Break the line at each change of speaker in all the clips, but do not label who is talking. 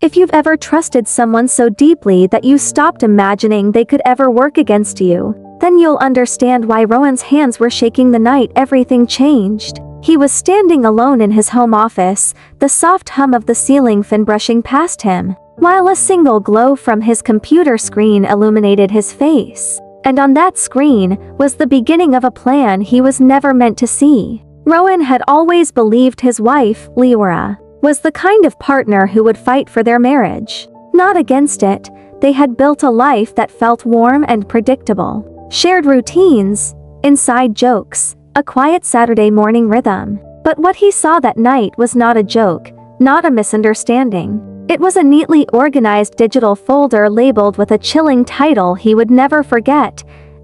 If you've ever trusted someone so deeply that you stopped imagining they could ever work against you, then you'll understand why Rowan's hands were shaking the night everything changed. He was standing alone in his home office, the soft hum of the ceiling fan brushing past him, while a single glow from his computer screen illuminated his face. And on that screen was the beginning of a plan he was never meant to see. Rowan had always believed his wife, Leora, was the kind of partner who would fight for their marriage, not against it. They had built a life that felt warm and predictable. Shared routines, inside jokes, a quiet Saturday morning rhythm. But what he saw that night was not a joke, not a misunderstanding. It was a neatly organized digital folder labeled with a chilling title he would never forget.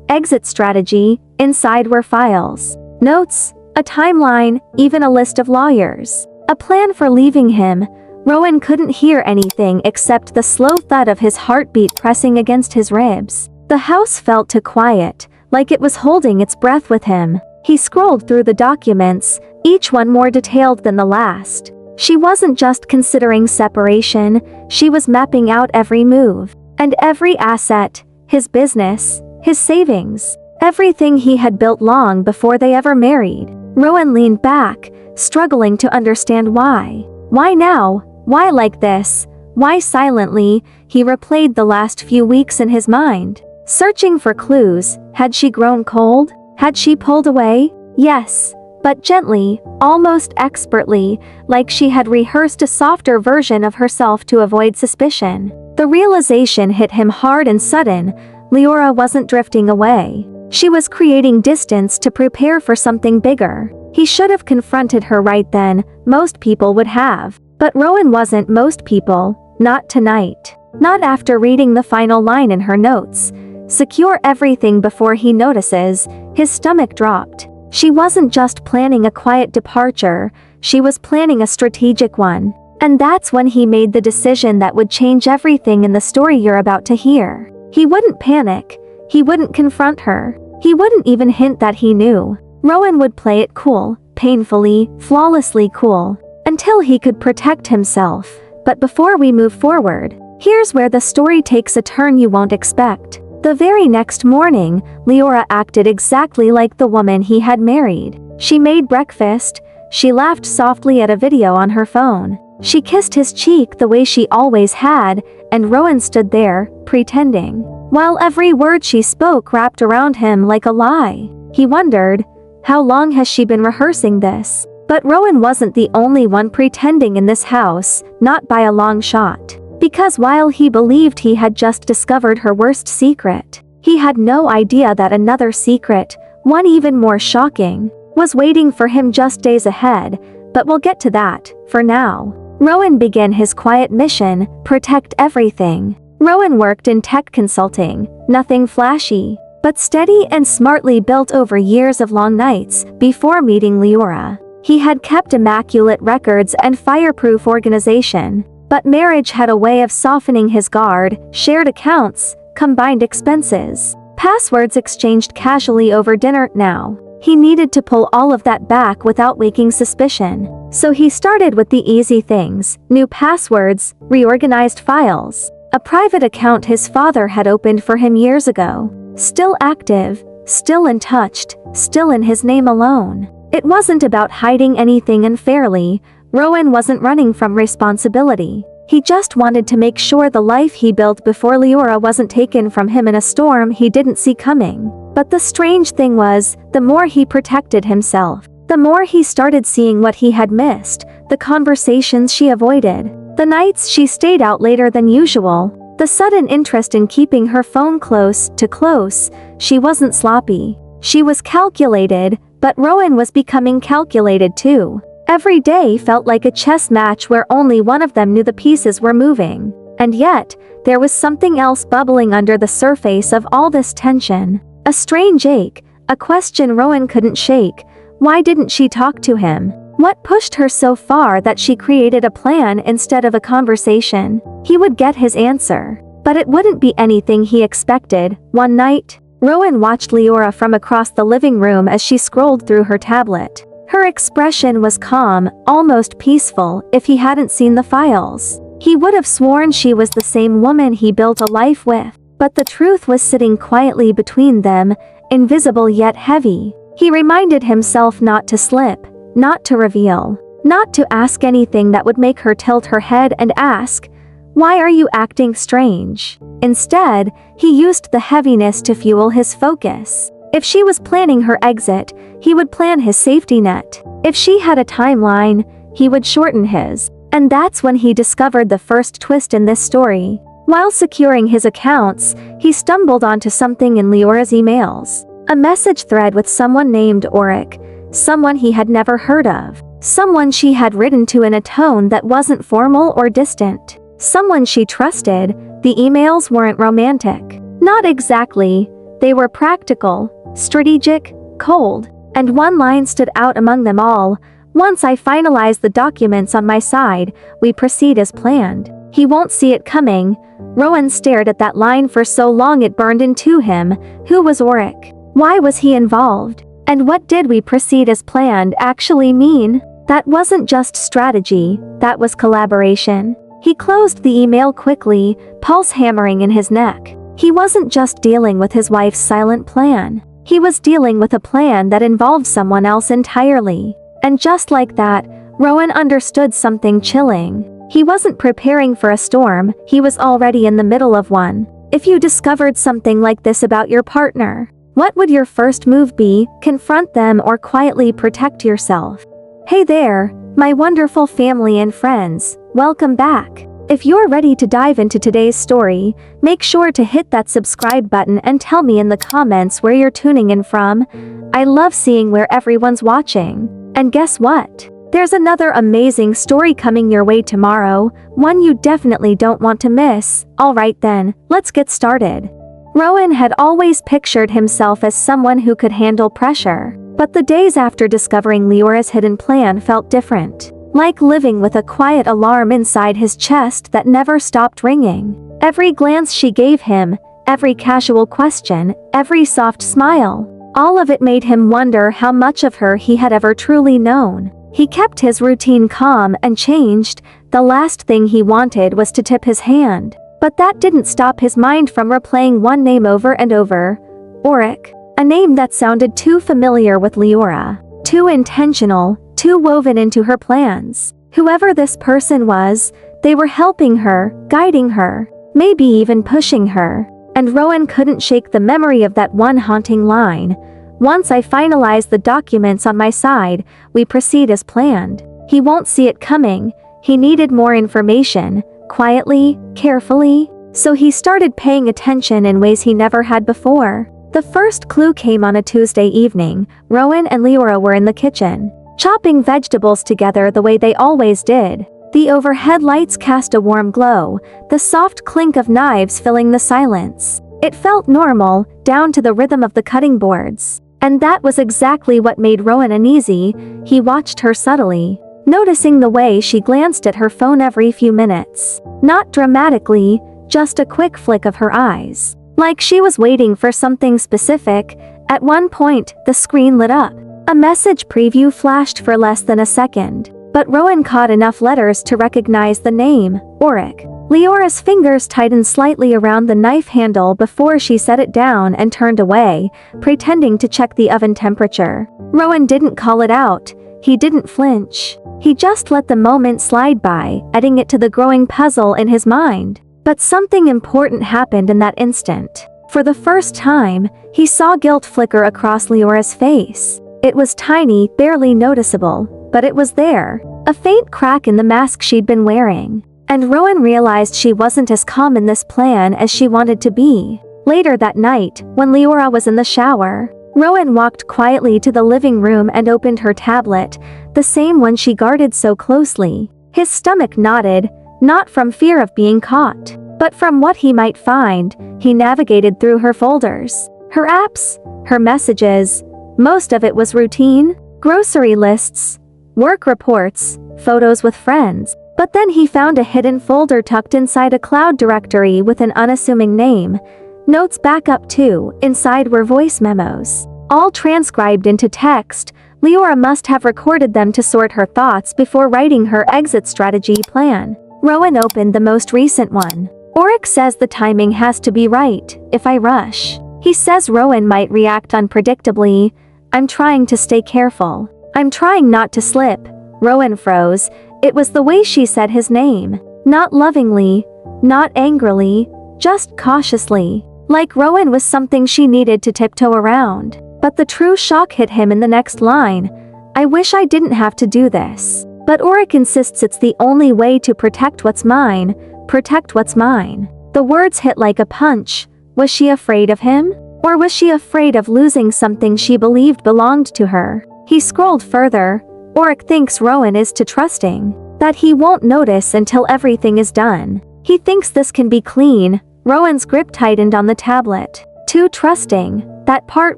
Exit strategy. Inside were files, notes, a timeline, even a list of lawyers. A plan for leaving him. Rowan couldn't hear anything except the slow thud of his heartbeat pressing against his ribs. The house felt too quiet, like it was holding its breath with him. He scrolled through the documents, each one more detailed than the last. She wasn't just considering separation, she was mapping out every move, and every asset, his business, his savings, everything he had built long before they ever married. Rowan leaned back, struggling to understand why. Why now? Why like this? Why silently? He replayed the last few weeks in his mind, searching for clues. Had she grown cold? Had she pulled away? Yes, but gently, almost expertly, like she had rehearsed a softer version of herself to avoid suspicion. The realization hit him hard and sudden. Leora wasn't drifting away. She was creating distance to prepare for something bigger. He should have confronted her right then, most people would have. But Rowan wasn't most people, not tonight. Not after reading the final line in her notes. Secure everything before he notices. His stomach dropped. She wasn't just planning a quiet departure, she was planning a strategic one. And that's when he made the decision that would change everything in the story you're about to hear. He wouldn't panic. He wouldn't confront her. He wouldn't even hint that he knew. Rowan would play it cool, painfully, flawlessly cool, until he could protect himself. But before we move forward, here's where the story takes a turn you won't expect. The very next morning, Leora acted exactly like the woman he had married. She made breakfast, she laughed softly at a video on her phone. She kissed his cheek the way she always had, and Rowan stood there, pretending, while every word she spoke wrapped around him like a lie. He wondered, how long has she been rehearsing this? But Rowan wasn't the only one pretending in this house, not by a long shot. Because while he believed he had just discovered her worst secret, he had no idea that another secret, one even more shocking, was waiting for him just days ahead. But we'll get to that. For now, Rowan began his quiet mission: protect everything. Rowan worked in tech consulting, nothing flashy, but steady and smartly built over years of long nights. Before meeting Leora, he had kept immaculate records and fireproof organization. But marriage had a way of softening his guard. Shared accounts, combined expenses, passwords exchanged casually over dinner. Now, he needed to pull all of that back without waking suspicion. So he started with the easy things: new passwords, reorganized files, a private account his father had opened for him years ago. Still active, still untouched, still in his name alone. It wasn't about hiding anything unfairly. Rowan wasn't running from responsibility. He just wanted to make sure the life he built before Leora wasn't taken from him in a storm he didn't see coming. But the strange thing was, the more he protected himself, the more he started seeing what he had missed: the conversations she avoided, the nights she stayed out later than usual, the sudden interest in keeping her phone close to close. She wasn't sloppy. She was calculated, but Rowan was becoming calculated too. Every day felt like a chess match where only one of them knew the pieces were moving. And yet, there was something else bubbling under the surface of all this tension. A strange ache, a question Rowan couldn't shake. Why didn't she talk to him? What pushed her so far that she created a plan instead of a conversation? He would get his answer, but it wouldn't be anything he expected. One night, Rowan watched Leora from across the living room as she scrolled through her tablet. Her expression was calm, almost peaceful. If he hadn't seen the files, He would have sworn she was the same woman he built a life with, but the truth was sitting quietly between them, invisible yet heavy. He reminded himself not to slip, not to reveal, not to ask anything that would make her tilt her head and ask, "Why are you acting strange?" Instead, he used the heaviness to fuel his focus. If she was planning her exit, he would plan his safety net. If she had a timeline, he would shorten his. And that's when he discovered the first twist in this story. While securing his accounts, he stumbled onto something in Leora's emails. A message thread with someone named Auric, someone he had never heard of. Someone she had written to in a tone that wasn't formal or distant. Someone she trusted. The emails weren't romantic. Not exactly. They were practical, strategic, cold. And one line stood out among them all. "Once I finalize the documents on my side, we proceed as planned. He won't see it coming." Rowan stared at that line for so long it burned into him. Who was Auric? Why was he involved? And what did "we proceed as planned" actually mean? That wasn't just strategy, that was collaboration. He closed the email quickly, pulse hammering in his neck. He wasn't just dealing with his wife's silent plan. He was dealing with a plan that involved someone else entirely. And just like that, Rowan understood something chilling. He wasn't preparing for a storm, he was already in the middle of one. If you discovered something like this about your partner, what would your first move be? Confront them or quietly protect yourself? Hey there, my wonderful family and friends, welcome back. If you're ready to dive into today's story, make sure to hit that subscribe button and tell me in the comments where you're tuning in from. I love seeing where everyone's watching. And guess what? There's another amazing story coming your way tomorrow, one you definitely don't want to miss. Alright then, let's get started. Rowan had always pictured himself as someone who could handle pressure, but the days after discovering Leora's hidden plan felt different. Like living with a quiet alarm inside his chest that never stopped ringing. Every glance she gave him, every casual question, every soft smile, all of it made him wonder how much of her he had ever truly known. He kept his routine calm and changed. The last thing he wanted was to tip his hand. But that didn't stop his mind from replaying one name over and over. Auric. A name that sounded too familiar with Leora. Too intentional, too woven into her plans. Whoever this person was, they were helping her, guiding her, maybe even pushing her. And Rowan couldn't shake the memory of that one haunting line. "Once I finalize the documents on my side, we proceed as planned." He won't see it coming. He needed more information, quietly, carefully. So he started paying attention in ways he never had before. The first clue came on a Tuesday evening. Rowan and Leora were in the kitchen, chopping vegetables together the way they always did. The overhead lights cast a warm glow, the soft clink of knives filling the silence. It felt normal, down to the rhythm of the cutting boards. And that was exactly what made Rowan uneasy. He watched her subtly, noticing the way she glanced at her phone every few minutes. Not dramatically, just a quick flick of her eyes. Like she was waiting for something specific. At one point, the screen lit up. A message preview flashed for less than a second. But Rowan caught enough letters to recognize the name, Auric. Leora's fingers tightened slightly around the knife handle before she set it down and turned away, pretending to check the oven temperature. Rowan didn't call it out. He didn't flinch. He just let the moment slide by, adding it to the growing puzzle in his mind. But something important happened in that instant. For the first time, he saw guilt flicker across Leora's face. It was tiny, barely noticeable, but it was there. A faint crack in the mask she'd been wearing. And Rowan realized she wasn't as calm in this plan as she wanted to be. Later that night, when Leora was in the shower, Rowan walked quietly to the living room and opened her tablet, the same one she guarded so closely. His stomach knotted, not from fear of being caught, but from what he might find. He navigated through her folders, her apps, her messages. Most of it was routine, grocery lists, work reports, photos with friends. But then he found a hidden folder tucked inside a cloud directory with an unassuming name. Notes backup too. Inside were voice memos, all transcribed into text. Leora must have recorded them to sort her thoughts before writing her exit strategy plan. Rowan opened the most recent one. Oryx says the timing has to be right, if I rush. He says Rowan might react unpredictably. I'm trying to stay careful. I'm trying not to slip. Rowan froze. It was the way she said his name. Not lovingly, not angrily, just cautiously. Like Rowan was something she needed to tiptoe around. But the true shock hit him in the next line. I wish I didn't have to do this. But Oryx insists it's the only way to protect what's mine. Protect what's mine. The words hit like a punch. Was she afraid of him? Or was she afraid of losing something she believed belonged to her? He scrolled further. Oryx thinks Rowan is too trusting. That he won't notice until everything is done. He thinks this can be clean. Rowan's grip tightened on the tablet. Too trusting. That part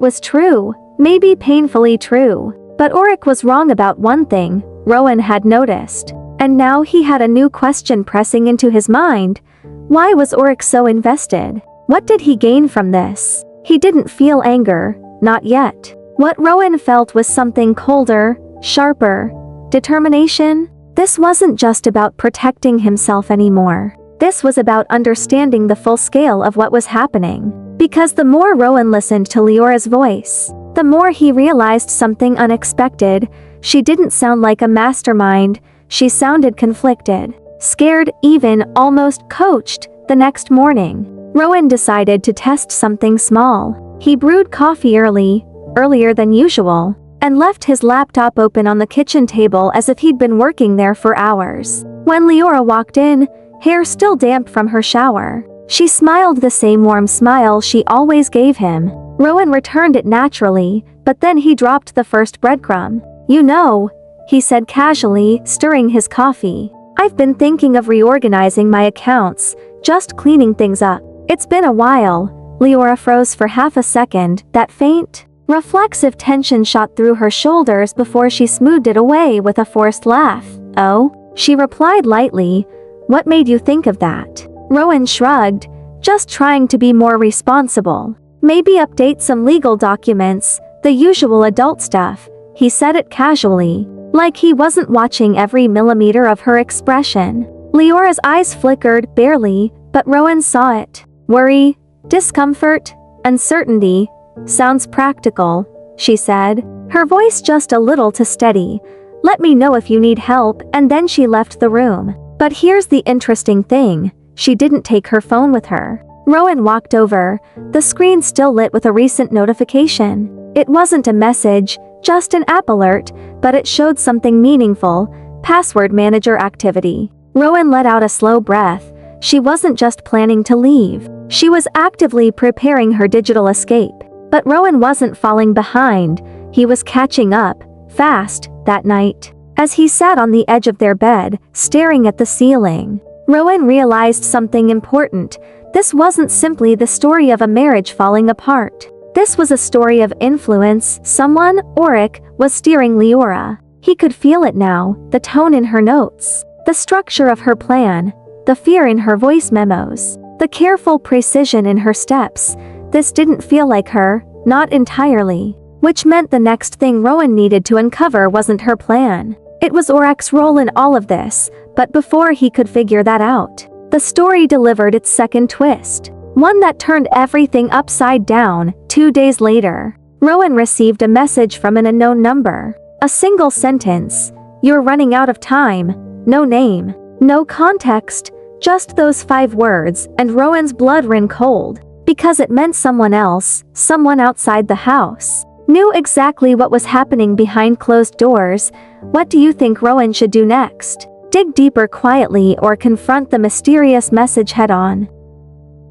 was true. Maybe painfully true. But Oryx was wrong about one thing. Rowan had noticed. And now he had a new question pressing into his mind. Why was Oryx so invested? What did he gain from this? He didn't feel anger. Not yet. What Rowan felt was something colder, sharper. Determination? This wasn't just about protecting himself anymore. This was about understanding the full scale of what was happening. Because the more Rowan listened to Leora's voice, the more he realized something unexpected. She didn't sound like a mastermind. She sounded conflicted, scared, even almost coached. The next morning, Rowan decided to test something small. He brewed coffee earlier than usual, and left his laptop open on the kitchen table as if he'd been working there for hours. When Leora walked in, hair still damp from her shower, she smiled the same warm smile she always gave him. Rowan returned it naturally, but then he dropped the first breadcrumb. You know, he said casually, stirring his coffee. I've been thinking of reorganizing my accounts, just cleaning things up. It's been a while. Leora froze for half a second. That faint, reflexive tension shot through her shoulders before she smoothed it away with a forced laugh. Oh, she replied lightly. What made you think of that? Rowan shrugged. Just trying to be more responsible. Maybe update some legal documents, the usual adult stuff. He said it casually, like he wasn't watching every millimeter of her expression. Leora's eyes flickered, barely, but Rowan saw it. Worry, discomfort, uncertainty. Sounds practical, she said, her voice just a little too steady. Let me know if you need help, and then she left the room. But here's the interesting thing, she didn't take her phone with her. Rowan walked over, the screen still lit with a recent notification. It wasn't a message, just an app alert, but it showed something meaningful, password manager activity. Rowan let out a slow breath. She wasn't just planning to leave. She was actively preparing her digital escape. But Rowan wasn't falling behind. He was catching up, fast, that night. As he sat on the edge of their bed, staring at the ceiling, Rowan realized something important. This wasn't simply the story of a marriage falling apart. This was a story of influence. Someone, Oryx, was steering Leora. He could feel it now, the tone in her notes, the structure of her plan, the fear in her voice memos, the careful precision in her steps. This didn't feel like her, not entirely. Which meant the next thing Rowan needed to uncover wasn't her plan. It was Oryx's role in all of this, but before he could figure that out, the story delivered its second twist. One that turned everything upside down. 2 days later, Rowan received a message from an unknown number. A single sentence. You're running out of time. No name. No context. Just those 5 words, and Rowan's blood ran cold. Because it meant someone else, someone outside the house, knew exactly what was happening behind closed doors. What do you think Rowan should do next? Dig deeper quietly or confront the mysterious message head-on?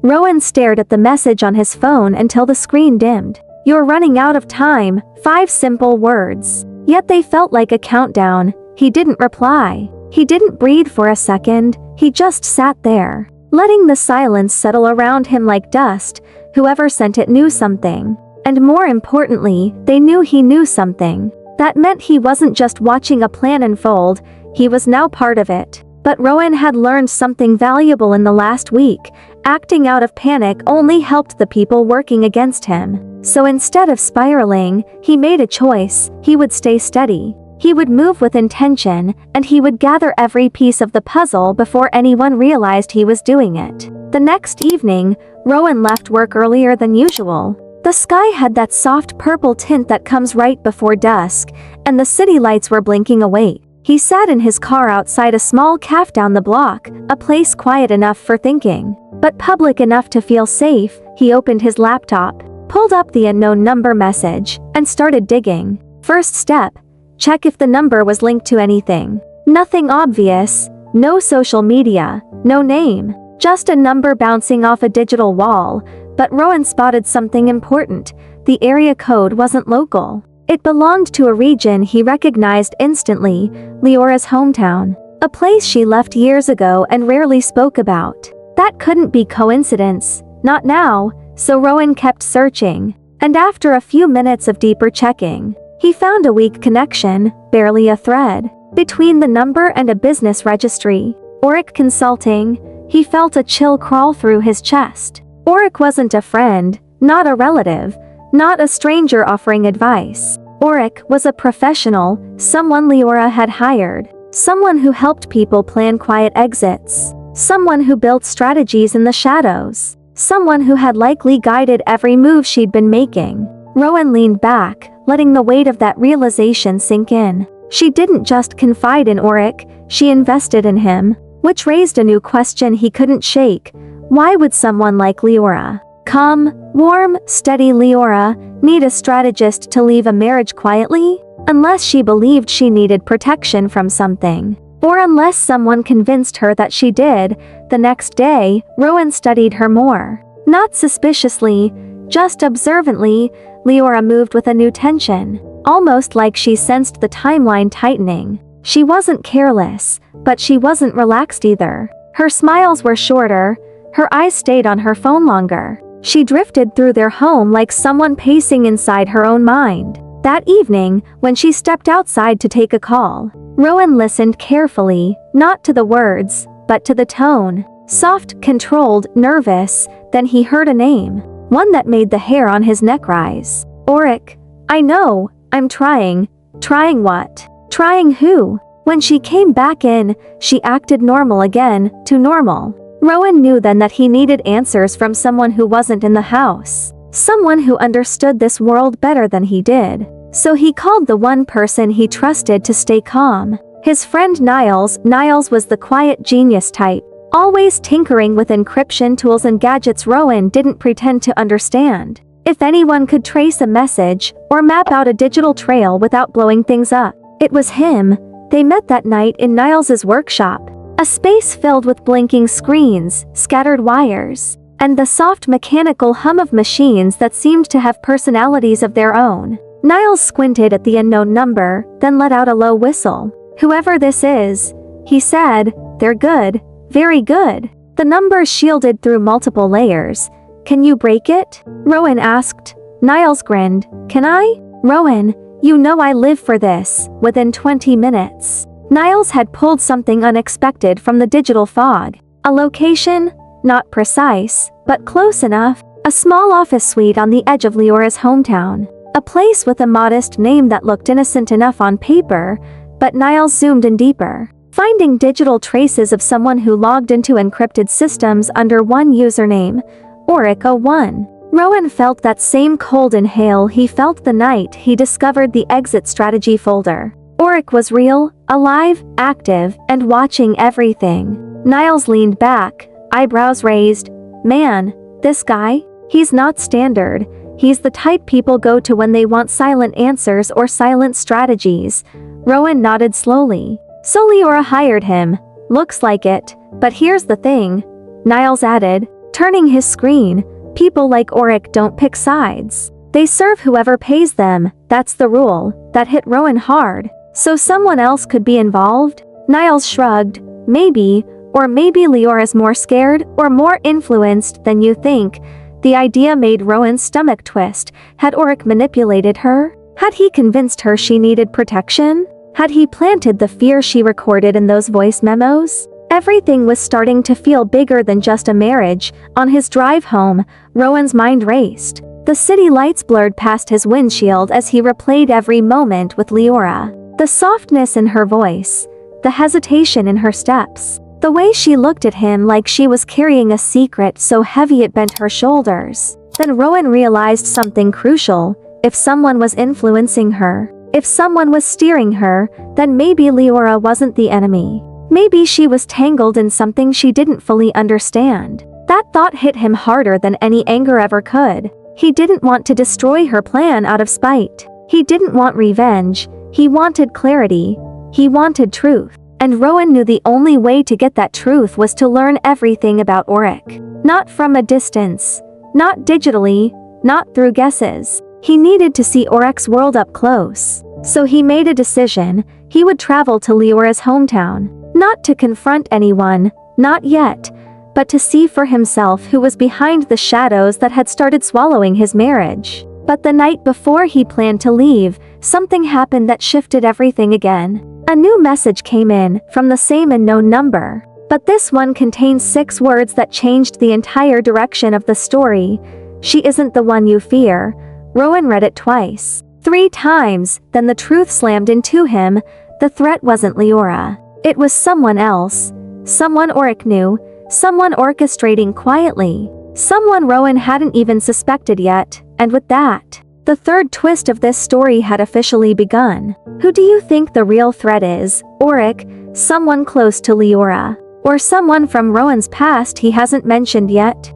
Rowan stared at the message on his phone until the screen dimmed. You're running out of time. 5 simple words. Yet they felt like a countdown. He didn't reply. He didn't breathe for a second. He just sat there, letting the silence settle around him like dust. Whoever sent it knew something. And more importantly, they knew he knew something. That meant he wasn't just watching a plan unfold, he was now part of it. But Rowan had learned something valuable in the last week. Acting out of panic only helped the people working against him. So instead of spiraling, he made a choice. He would stay steady. He would move with intention, and he would gather every piece of the puzzle before anyone realized he was doing it. The next evening, Rowan left work earlier than usual. The sky had that soft purple tint that comes right before dusk, and the city lights were blinking away. He sat in his car outside a small cafe down the block, a place quiet enough for thinking, but public enough to feel safe. He opened his laptop, pulled up the unknown number message, and started digging. First step, check if the number was linked to anything. Nothing obvious, no social media, no name, just a number bouncing off a digital wall. But Rowan spotted something important. The area code wasn't local. It belonged to a region he recognized instantly, Leora's hometown. A place she left years ago and rarely spoke about. That couldn't be coincidence, not now, so Rowan kept searching. And after a few minutes of deeper checking, he found a weak connection, barely a thread, between the number and a business registry. Auric Consulting. He felt a chill crawl through his chest. Auric wasn't a friend, not a relative, not a stranger offering advice. Auric was a professional, someone Leora had hired, someone who helped people plan quiet exits, someone who built strategies in the shadows, someone who had likely guided every move she'd been making. Rowan leaned back, letting the weight of that realization sink in. She didn't just confide in Auric, she invested in him, which raised a new question he couldn't shake. Why would someone like Leora, calm, warm, steady Leora, need a strategist to leave a marriage quietly? Unless she believed she needed protection from something. Or unless someone convinced her that she did. The next day, Rowan studied her more. Not suspiciously, just observantly. Leora moved with a new tension, almost like she sensed the timeline tightening. She wasn't careless, but she wasn't relaxed either. Her smiles were shorter. Her eyes stayed on her phone longer. She drifted through their home like someone pacing inside her own mind. That evening, when she stepped outside to take a call, Rowan listened carefully, not to the words, but to the tone. Soft, controlled, nervous. Then he heard a name, one that made the hair on his neck rise. Auric. I know, I'm trying. Trying what? Trying who? When she came back in, she acted normal again, too normal. Rowan knew then that he needed answers from someone who wasn't in the house. Someone who understood this world better than he did. So he called the one person he trusted to stay calm. His friend Niles. Niles was the quiet genius type, always tinkering with encryption tools and gadgets Rowan didn't pretend to understand. If anyone could trace a message, or map out a digital trail without blowing things up, it was him. They met that night in Niles's workshop. A space filled with blinking screens, scattered wires, and the soft mechanical hum of machines that seemed to have personalities of their own. Niles squinted at the unknown number, then let out a low whistle. Whoever this is, he said, they're good, very good. The number shielded through multiple layers. Can you break it? Rowan asked. Niles grinned. Can I? Rowan, you know I live for this. Within 20 minutes. Niles had pulled something unexpected from the digital fog. A location, not precise, but close enough. A small office suite on the edge of Leora's hometown. A place with a modest name that looked innocent enough on paper, but Niles zoomed in deeper, finding digital traces of someone who logged into encrypted systems under one username, Auric01. Rowan felt that same cold inhale he felt the night he discovered the exit strategy folder. Auric was real, alive, active, and watching everything. Niles leaned back, eyebrows raised. Man, this guy? He's not standard. He's the type people go to when they want silent answers or silent strategies. Rowan nodded slowly. So Leora hired him. Looks like it. But here's the thing, Niles added, turning his screen. People like Auric don't pick sides. They serve whoever pays them. That's the rule. That hit Rowan hard. So someone else could be involved? Niles shrugged. Maybe, or maybe Leora's more scared or more influenced than you think. The idea made Rowan's stomach twist. Had Auric manipulated her? Had he convinced her she needed protection? Had he planted the fear she recorded in those voice memos? Everything was starting to feel bigger than just a marriage. On his drive home, Rowan's mind raced. The city lights blurred past his windshield as he replayed every moment with Leora. The softness in her voice, the hesitation in her steps, the way she looked at him like she was carrying a secret so heavy it bent her shoulders. Then Rowan realized something crucial. If someone was influencing her, if someone was steering her, then maybe Leora wasn't the enemy. Maybe she was tangled in something she didn't fully understand. That thought hit him harder than any anger ever could. He didn't want to destroy her plan out of spite. He didn't want revenge. He wanted clarity. He wanted truth. And Rowan knew the only way to get that truth was to learn everything about Auric. Not from a distance. Not digitally. Not through guesses. He needed to see Auric's world up close. So he made a decision. He would travel to Leora's hometown. Not to confront anyone. Not yet. But to see for himself who was behind the shadows that had started swallowing his marriage. But the night before he planned to leave, something happened that shifted everything again. A new message came in, from the same unknown number. But this one contained 6 words that changed the entire direction of the story. She isn't the one you fear. Rowan read it twice. 3 times, then the truth slammed into him. The threat wasn't Leora. It was someone else. Someone Auric knew. Someone orchestrating quietly. Someone Rowan hadn't even suspected yet. And with that, the third twist of this story had officially begun. Who do you think the real threat is? Auric, someone close to Leora, or someone from Rowan's past he hasn't mentioned yet?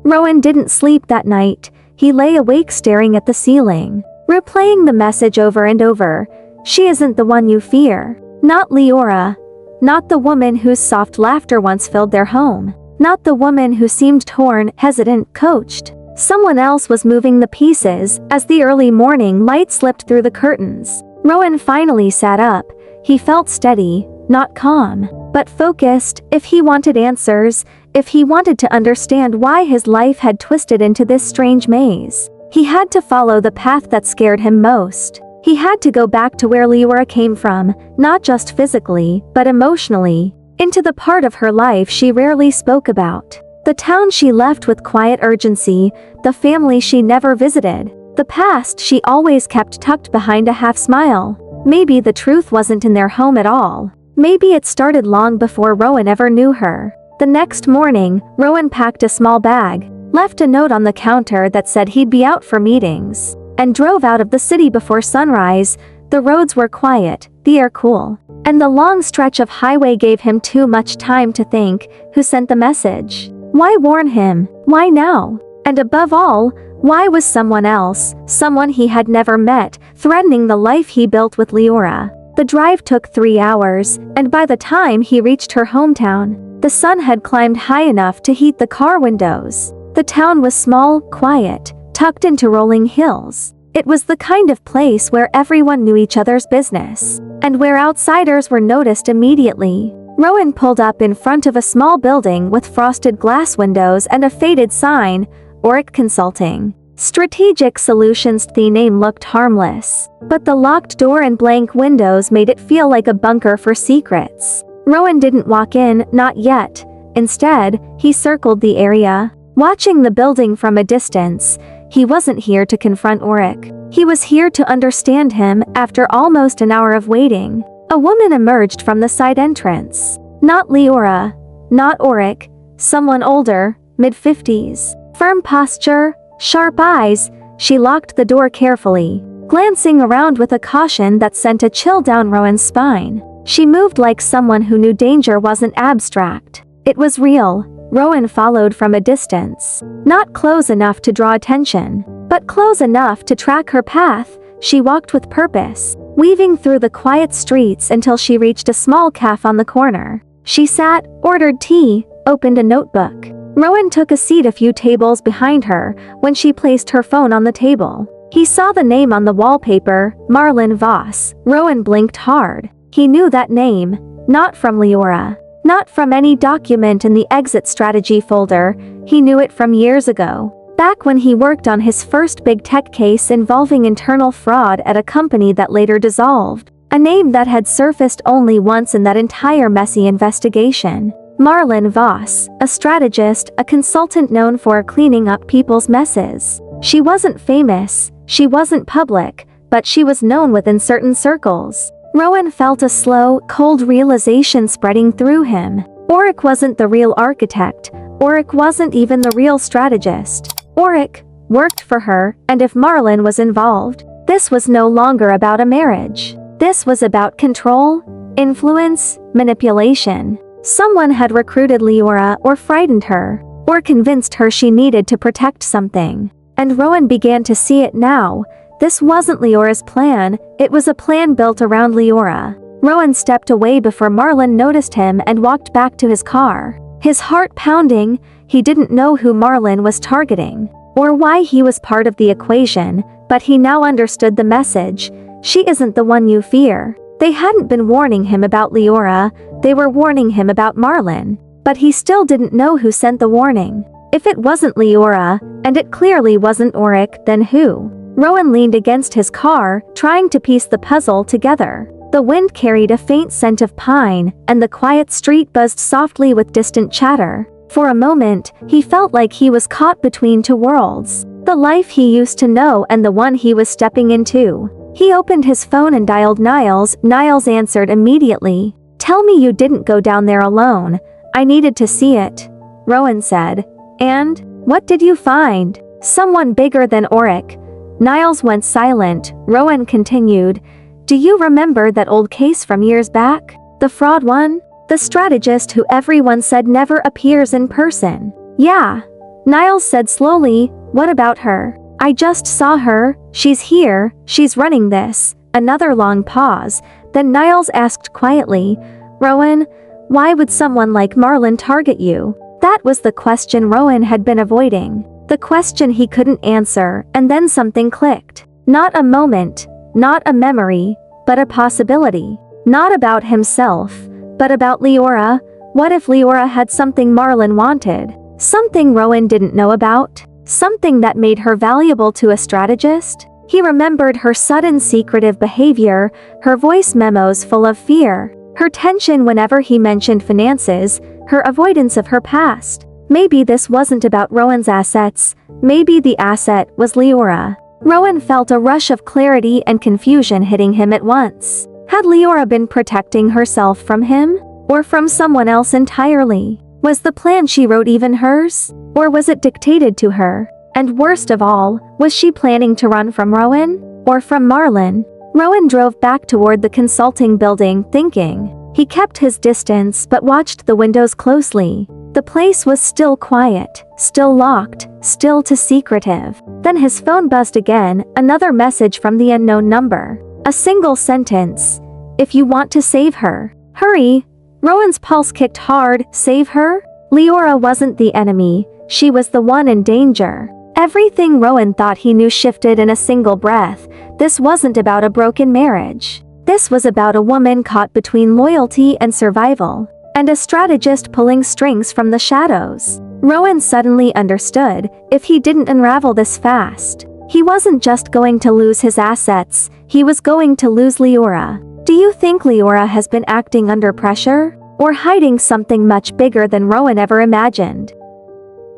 Rowan didn't sleep that night. He lay awake staring at the ceiling, replaying the message over and over. She isn't the one you fear. Not Leora. Not the woman whose soft laughter once filled their home. Not the woman who seemed torn, hesitant, coached. Someone else was moving the pieces. As the early morning light slipped through the curtains, Rowan finally sat up. He felt steady, not calm, but focused. If he wanted answers, if he wanted to understand why his life had twisted into this strange maze, he had to follow the path that scared him most. He had to go back to where Leora came from, not just physically, but emotionally, into the part of her life she rarely spoke about. The town she left with quiet urgency, the family she never visited, the past she always kept tucked behind a half smile. Maybe the truth wasn't in their home at all. Maybe it started long before Rowan ever knew her. The next morning, Rowan packed a small bag, left a note on the counter that said he'd be out for meetings, and drove out of the city before sunrise. The roads were quiet, the air cool, and the long stretch of highway gave him too much time to think. Who sent the message? Why warn him? Why now? And above all, why was someone else, someone he had never met, threatening the life he built with Leora? The drive took 3 hours, and by the time he reached her hometown, the sun had climbed high enough to heat the car windows. The town was small, quiet, tucked into rolling hills. It was the kind of place where everyone knew each other's business, and where outsiders were noticed immediately. Rowan pulled up in front of a small building with frosted glass windows and a faded sign, Auric Consulting. Strategic Solutions. The name looked harmless, but the locked door and blank windows made it feel like a bunker for secrets. Rowan didn't walk in, not yet. Instead, he circled the area, watching the building from a distance. He wasn't here to confront Auric. He was here to understand him. After almost an hour of waiting, a woman emerged from the side entrance. Not Leora. Not Auric. Someone older, mid-50s. Firm posture, sharp eyes. She locked the door carefully, glancing around with a caution that sent a chill down Rowan's spine. She moved like someone who knew danger wasn't abstract. It was real. Rowan followed from a distance. Not close enough to draw attention, but close enough to track her path. She walked with purpose, weaving through the quiet streets until she reached a small cafe on the corner. She sat, ordered tea, opened a notebook. Rowan took a seat a few tables behind her. When she placed her phone on the table, he saw the name on the wallpaper, Marlon Voss. Rowan blinked hard. He knew that name, not from Leora, not from any document in the exit strategy folder. He knew it from years ago. Back when he worked on his first big tech case involving internal fraud at a company that later dissolved. A name that had surfaced only once in that entire messy investigation. Marlon Voss, a strategist, a consultant known for cleaning up people's messes. She wasn't famous, she wasn't public, but she was known within certain circles. Rowan felt a slow, cold realization spreading through him. Oric wasn't the real architect. Oric wasn't even the real strategist. Oric worked for her, and if Marlon was involved, this was no longer about a marriage. This was about control, influence, manipulation. Someone had recruited Leora or frightened her, or convinced her she needed to protect something. And Rowan began to see it now. This wasn't Leora's plan, it was a plan built around Leora. Rowan stepped away before Marlon noticed him and walked back to his car. His heart pounding, he didn't know who Marlon was targeting, or why he was part of the equation, but he now understood the message. She isn't the one you fear. They hadn't been warning him about Leora, they were warning him about Marlon. But he still didn't know who sent the warning. If it wasn't Leora, and it clearly wasn't Oric, then who? Rowan leaned against his car, trying to piece the puzzle together. The wind carried a faint scent of pine, and the quiet street buzzed softly with distant chatter. For a moment, he felt like he was caught between two worlds. The life he used to know and the one he was stepping into. He opened his phone and dialed Niles. Niles answered immediately. "Tell me you didn't go down there alone. I needed to see it," Rowan said. "And? What did you find?" "Someone bigger than Oric." Niles went silent. Rowan continued. "Do you remember that old case from years back? The fraud one? The strategist who everyone said never appears in person?" "Yeah," Niles said slowly. "What about her?" "I just saw her. She's here. She's running this." Another long pause. Then Niles asked quietly, "Rowan, why would someone like Marlon target you?" That was the question Rowan had been avoiding. The question he couldn't answer, and then something clicked. Not a moment, not a memory, but a possibility. Not about himself, but about Leora. What if Leora had something Marlon wanted? Something Rowan didn't know about? Something that made her valuable to a strategist? He remembered her sudden secretive behavior, her voice memos full of fear, her tension whenever he mentioned finances, her avoidance of her past. Maybe this wasn't about Rowan's assets, maybe the asset was Leora. Rowan felt a rush of clarity and confusion hitting him at once. Had Leora been protecting herself from him? Or from someone else entirely? Was the plan she wrote even hers? Or was it dictated to her? And worst of all, was she planning to run from Rowan? Or from Marlon? Rowan drove back toward the consulting building, thinking. He kept his distance but watched the windows closely. The place was still quiet, still locked, still too secretive. Then his phone buzzed again, another message from the unknown number. A single sentence. "If you want to save her, hurry." Rowan's pulse kicked hard. Save her? Leora wasn't the enemy, she was the one in danger. Everything Rowan thought he knew shifted in a single breath. This wasn't about a broken marriage. This was about a woman caught between loyalty and survival, and a strategist pulling strings from the shadows. Rowan suddenly understood, if he didn't unravel this fast, he wasn't just going to lose his assets, he was going to lose Leora. Do you think Leora has been acting under pressure? Or hiding something much bigger than Rowan ever imagined?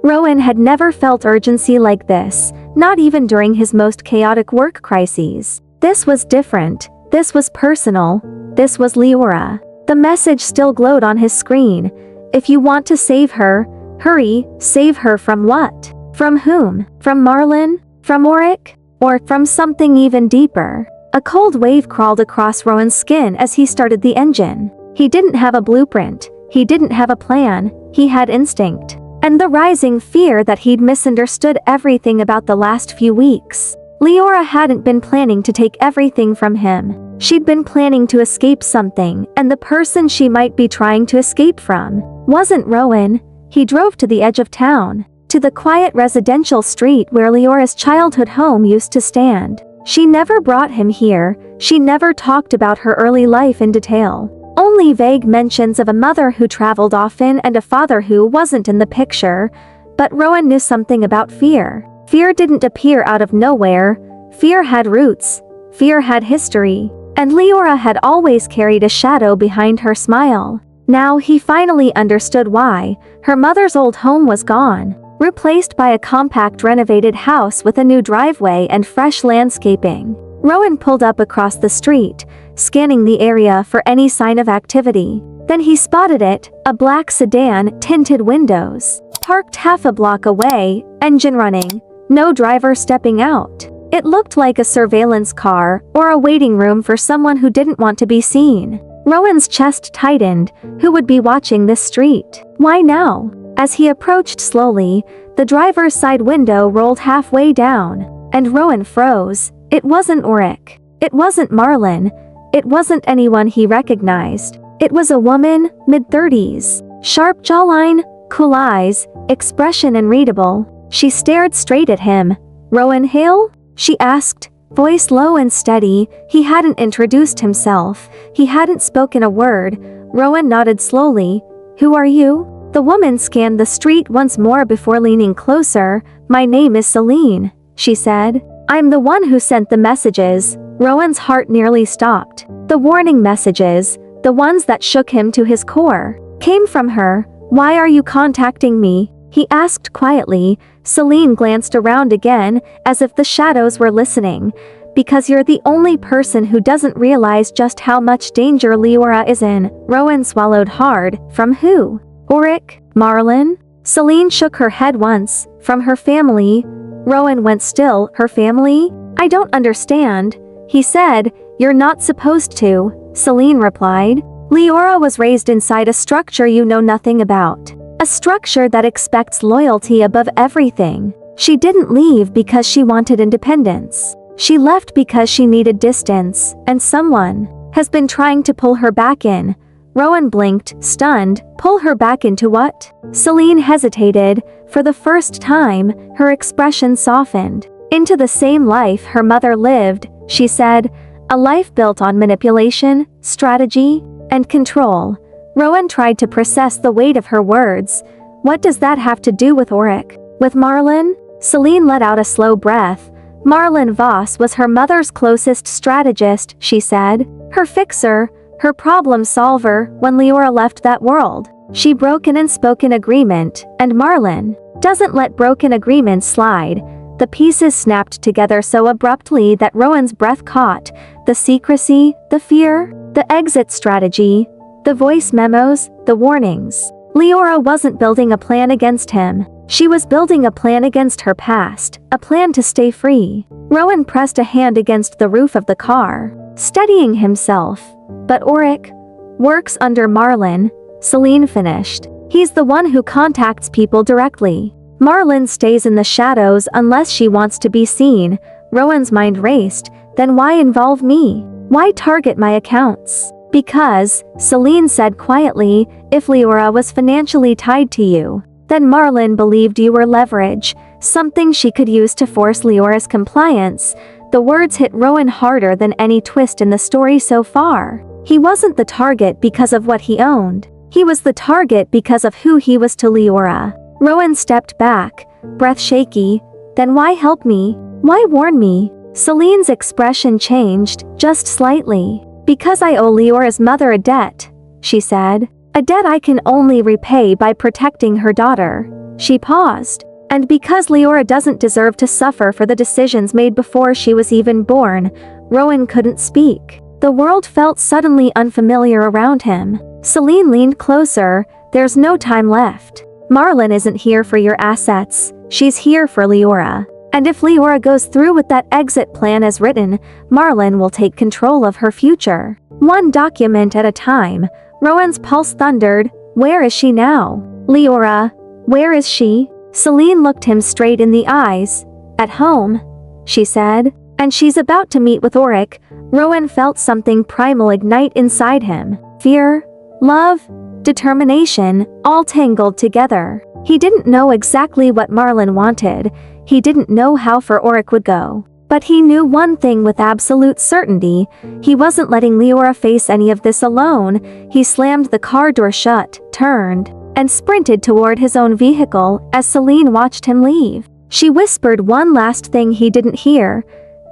Rowan had never felt urgency like this, not even during his most chaotic work crises. This was different, this was personal, this was Leora. The message still glowed on his screen. If you want to save her, hurry. Save her from what? From whom? From Marlon? From Oric? Or from something even deeper? A cold wave crawled across Rowan's skin as he started the engine. He didn't have a blueprint, he didn't have a plan, he had instinct. And the rising fear that he'd misunderstood everything about the last few weeks. Leora hadn't been planning to take everything from him. She'd been planning to escape something, and the person she might be trying to escape from wasn't Rowan. He drove to the edge of town, to the quiet residential street where Leora's childhood home used to stand. She never brought him here, she never talked about her early life in detail. Only vague mentions of a mother who traveled often and a father who wasn't in the picture. But Rowan knew something about fear. Fear didn't appear out of nowhere. Fear had roots. Fear had history. And Leora had always carried a shadow behind her smile. Now he finally understood why. Her mother's old home was gone, replaced by a compact renovated house with a new driveway and fresh landscaping. Rowan pulled up across the street, scanning the area for any sign of activity. Then he spotted it, a black sedan, tinted windows, parked half a block away, engine running, no driver stepping out. It looked like a surveillance car or a waiting room for someone who didn't want to be seen. Rowan's chest tightened. Who would be watching this street? Why now? As he approached slowly, the driver's side window rolled halfway down, and Rowan froze. It wasn't Ulrich. It wasn't Marlon. It wasn't anyone he recognized. It was a woman, mid-30s. Sharp jawline, cool eyes, expression unreadable. She stared straight at him. "Rowan Hale?" she asked, voice low and steady. He hadn't introduced himself. He hadn't spoken a word. Rowan nodded slowly. "Who are you?" The woman scanned the street once more before leaning closer. "My name is Celine," she said. "I'm the one who sent the messages." Rowan's heart nearly stopped. The warning messages, the ones that shook him to his core, came from her. "Why are you contacting me?" he asked quietly. Celine glanced around again, as if the shadows were listening. "Because you're the only person who doesn't realize just how much danger Leora is in." Rowan swallowed hard. "From who? Ulrich? Marlon?" Celine shook her head once. "From her family." Rowan went still. "Her family? I don't understand," he said. "You're not supposed to," Celine replied. "Leora was raised inside a structure you know nothing about. A structure that expects loyalty above everything. She didn't leave because she wanted independence. She left because she needed distance, and someone has been trying to pull her back in." Rowan blinked, stunned. "Pull her back into what?" Celine hesitated. For the first time, her expression softened. "Into the same life her mother lived," she said. "A life built on manipulation, strategy, and control." Rowan tried to process the weight of her words. "What does that have to do with Ulrich? With Marlon?" Celine let out a slow breath. "Marlon Voss was her mother's closest strategist," she said. "Her fixer, her problem solver. When Leora left that world, she broke an unspoken agreement, and Marlon doesn't let broken agreements slide." The pieces snapped together so abruptly that Rowan's breath caught. The secrecy, the fear, the exit strategy, the voice memos, the warnings. Leora wasn't building a plan against him. She was building a plan against her past, a plan to stay free. Rowan pressed a hand against the roof of the car, steadying himself. "But Ulrich works under Marlon," Celine finished. "He's the one who contacts people directly. Marlon stays in the shadows unless she wants to be seen." Rowan's mind raced. "Then why involve me? Why target my accounts?" "Because," Celine said quietly, "if Leora was financially tied to you, then Marlon believed you were leverage, something she could use to force Leora's compliance." The words hit Rowan harder than any twist in the story so far. He wasn't the target because of what he owned. He was the target because of who he was to Leora. Rowan stepped back, breath shaky. "Then why help me? Why warn me?" Celine's expression changed, just slightly. "Because I owe Leora's mother a debt," she said. "A debt I can only repay by protecting her daughter." She paused. "And because Leora doesn't deserve to suffer for the decisions made before she was even born." Rowan couldn't speak. The world felt suddenly unfamiliar around him. Celine leaned closer. "There's no time left. Marlon isn't here for your assets. She's here for Leora. And if Leora goes through with that exit plan as written, Marlon will take control of her future. One document at a time." Rowan's pulse thundered. "Where is she now? Leora, where is she?" Celine looked him straight in the eyes. "At home," she said. "And she's about to meet with Ulrich." Rowan felt something primal ignite inside him. Fear, love, determination, all tangled together. He didn't know exactly what Marlon wanted. He didn't know how far Ulrich would go. But he knew one thing with absolute certainty. He wasn't letting Leora face any of this alone. He slammed the car door shut, turned, and sprinted toward his own vehicle as Celine watched him leave. She whispered one last thing he didn't hear.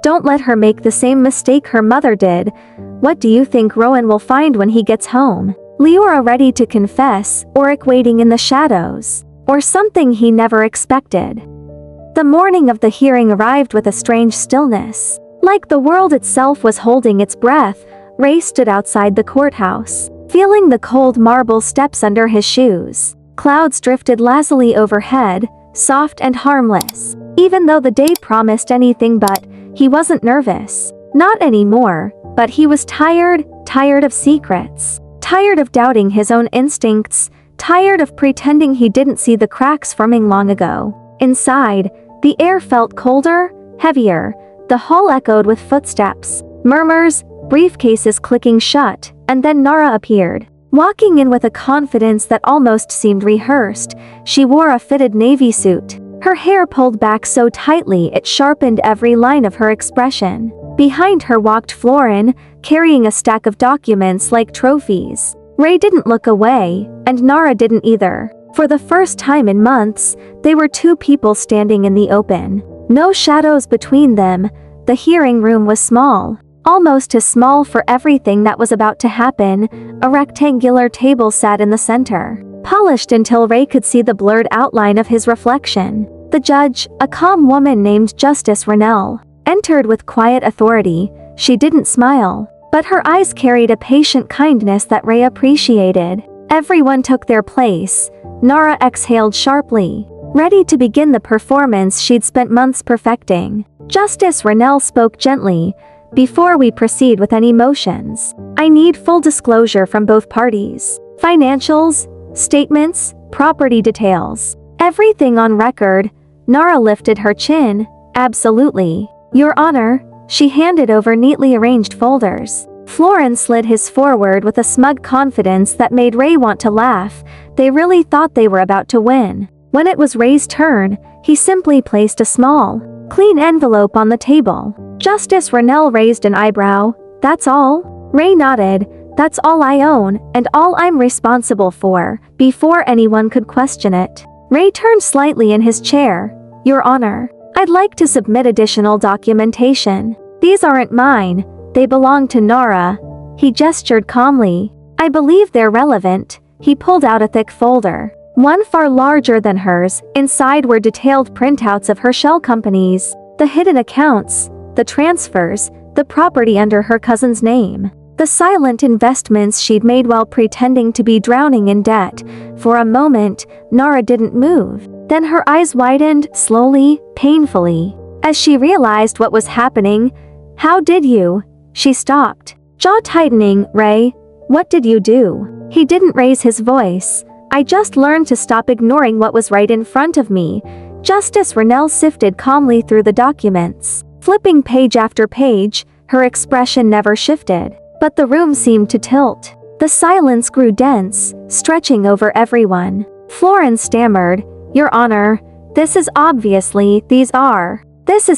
"Don't let her make the same mistake her mother did." What do you think Rowan will find when he gets home? Leora ready to confess, Ulrich waiting in the shadows, or something he never expected. The morning of the hearing arrived with a strange stillness. Like the world itself was holding its breath. Ray stood outside the courthouse, feeling the cold marble steps under his shoes. Clouds drifted lazily overhead, soft and harmless. Even though the day promised anything but, he wasn't nervous. Not anymore, but he was tired of secrets. Tired of doubting his own instincts, tired of pretending he didn't see the cracks forming long ago. Inside, the air felt colder, heavier. The hall echoed with footsteps, murmurs, briefcases clicking shut, and then Nara appeared. Walking in with a confidence that almost seemed rehearsed, she wore a fitted navy suit. Her hair pulled back so tightly it sharpened every line of her expression. Behind her walked Florin, carrying a stack of documents like trophies. Ray didn't look away, and Nara didn't either. For the first time in months, they were two people standing in the open. No shadows between them. The hearing room was small. Almost too small for everything that was about to happen. A rectangular table sat in the center, polished until Ray could see the blurred outline of his reflection. The judge, a calm woman named Justice Rennell, entered with quiet authority. She didn't smile, but her eyes carried a patient kindness that Ray appreciated. Everyone took their place. Nara exhaled sharply, ready to begin the performance she'd spent months perfecting. Justice Rennell spoke gently. Before we proceed with any motions, I need full disclosure from both parties. Financials, statements, property details. Everything on record. Nara lifted her chin. Absolutely. Your Honor. She handed over neatly arranged folders. Florin slid his forward with a smug confidence that made Ray want to laugh. They really thought they were about to win. When it was Ray's turn, he simply placed a small, clean envelope on the table. Justice Rennell raised an eyebrow. That's all? Ray nodded. That's all I own, and all I'm responsible for, before anyone could question it. Ray turned slightly in his chair. Your Honor, I'd like to submit additional documentation. These aren't mine. They belong to Nara. He gestured calmly. I believe they're relevant. He pulled out a thick folder, one far larger than hers. Inside were detailed printouts of her shell companies, the hidden accounts, the transfers, the property under her cousin's name, the silent investments she'd made while pretending to be drowning in debt. For a moment, Nara didn't move. Then her eyes widened, slowly, painfully, as she realized what was happening. How did you? She stopped, jaw tightening. Ray, what did you do? He didn't raise his voice. I just learned to stop ignoring what was right in front of me. Justice Rennell sifted calmly through the documents, flipping page after page. Her expression never shifted, but the room seemed to tilt. The silence grew dense, stretching over everyone. Florin stammered, Your Honor, this is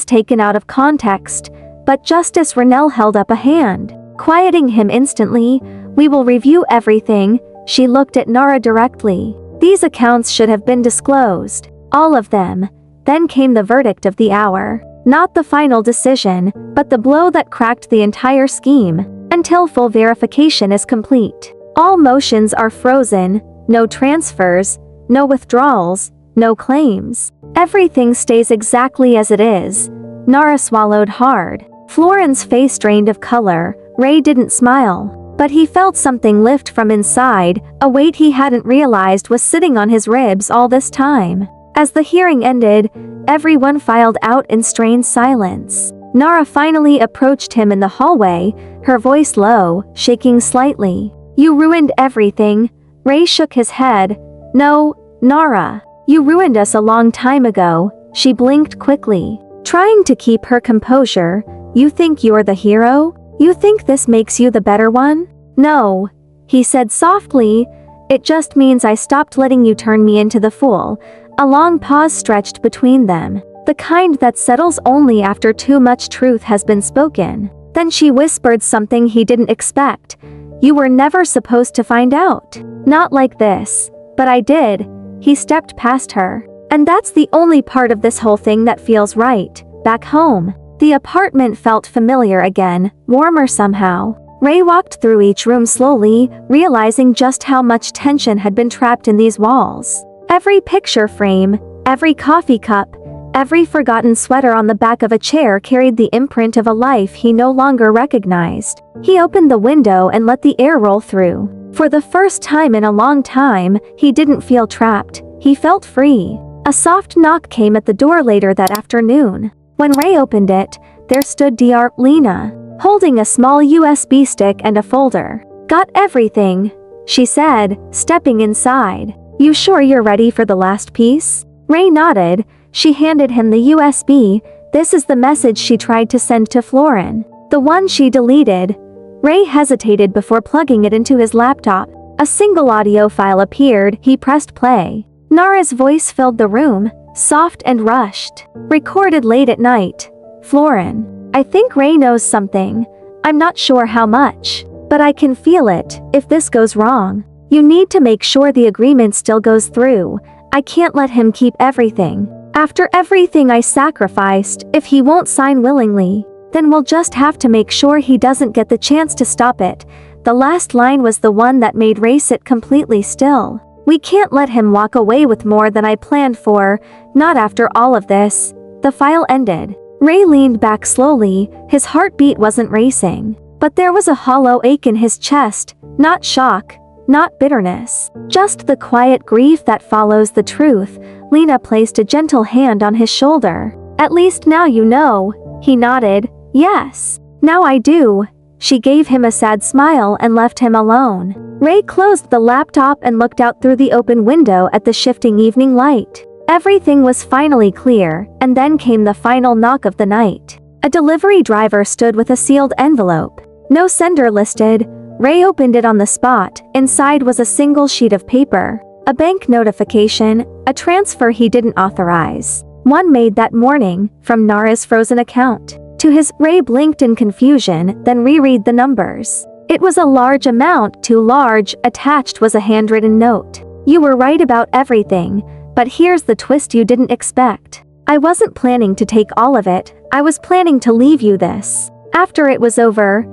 taken out of context. But Justice Rennell held up a hand, quieting him instantly. We will review everything. She looked at Nara directly. These accounts should have been disclosed. All of them. Then came the verdict of the hour. Not the final decision, but the blow that cracked the entire scheme. Until full verification is complete, all motions are frozen. No transfers, no withdrawals, no claims. Everything stays exactly as it is. Nara swallowed hard. Florin's face drained of color. Ray didn't smile, but he felt something lift from inside, a weight he hadn't realized was sitting on his ribs all this time. As the hearing ended, everyone filed out in strained silence. Nara finally approached him in the hallway, her voice low, shaking slightly. You ruined everything. Ray shook his head. No, Nara. You ruined us a long time ago. She blinked quickly, trying to keep her composure. You think you're the hero? You think this makes you the better one? No, he said softly. It just means I stopped letting you turn me into the fool. A long pause stretched between them, the kind that settles only after too much truth has been spoken. Then she whispered something he didn't expect. You were never supposed to find out. Not like this. But I did. He stepped past her. And that's the only part of this whole thing that feels right. Back home, the apartment felt familiar again, warmer somehow. Ray walked through each room slowly, realizing just how much tension had been trapped in these walls. Every picture frame, every coffee cup, Every forgotten sweater on the back of a chair carried the imprint of a life he no longer recognized. He opened the window and let the air roll through. For the first time in a long time, he didn't feel trapped. He felt free. A soft knock came at the door later that afternoon. When Ray opened it, there stood Dr. Lena, holding a small USB stick and a folder. "Got everything," she said, stepping inside. "You sure you're ready for the last piece?" Ray nodded. She handed him the USB. This is the message she tried to send to Florin. The one she deleted. Ray hesitated before plugging it into his laptop. A single audio file appeared. He pressed play. Nara's voice filled the room, soft and rushed. Recorded late at night. Florin. "I think Ray knows something. I'm not sure how much. But I can feel it. If this goes wrong, you need to make sure the agreement still goes through. I can't let him keep everything. After everything I sacrificed, if he won't sign willingly, then we'll just have to make sure he doesn't get the chance to stop it." The last line was the one that made Ray sit completely still. "We can't let him walk away with more than I planned for, not after all of this." The file ended. Ray leaned back slowly. His heartbeat wasn't racing, but there was a hollow ache in his chest, not shock, not bitterness, just the quiet grief that follows the truth. Lena placed a gentle hand on his shoulder. "At least now you know." He nodded. "Yes, now I do." She gave him a sad smile and left him alone. Ray closed the laptop and looked out through the open window at the shifting evening light. Everything was finally clear, and then came the final knock of the night. A delivery driver stood with a sealed envelope. No sender listed. Ray opened it on the spot. Inside was a single sheet of paper. A bank notification, a transfer he didn't authorize. One made that morning, from Nara's frozen account. To his, Ray blinked in confusion, then reread the numbers. It was a large amount, too large. Attached was a handwritten note. "You were right about everything, but here's the twist you didn't expect. I wasn't planning to take all of it. I was planning to leave you this." After it was over,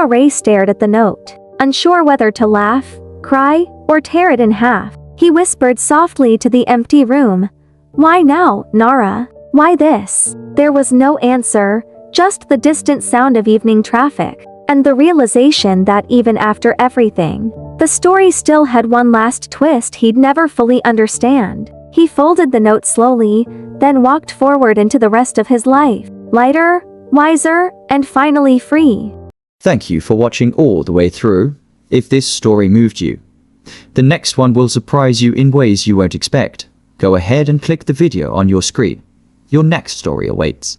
Ray stared at the note, unsure whether to laugh, cry, or tear it in half. He whispered softly to the empty room, "Why now, Nara? Why this?" There was no answer, just the distant sound of evening traffic, and the realization that even after everything, the story still had one last twist he'd never fully understand. He folded the note slowly, then walked forward into the rest of his life, lighter, wiser, and finally free.
Thank you for watching all the way through. If this story moved you, the next one will surprise you in ways you won't expect. Go ahead and click the video on your screen. Your next story awaits.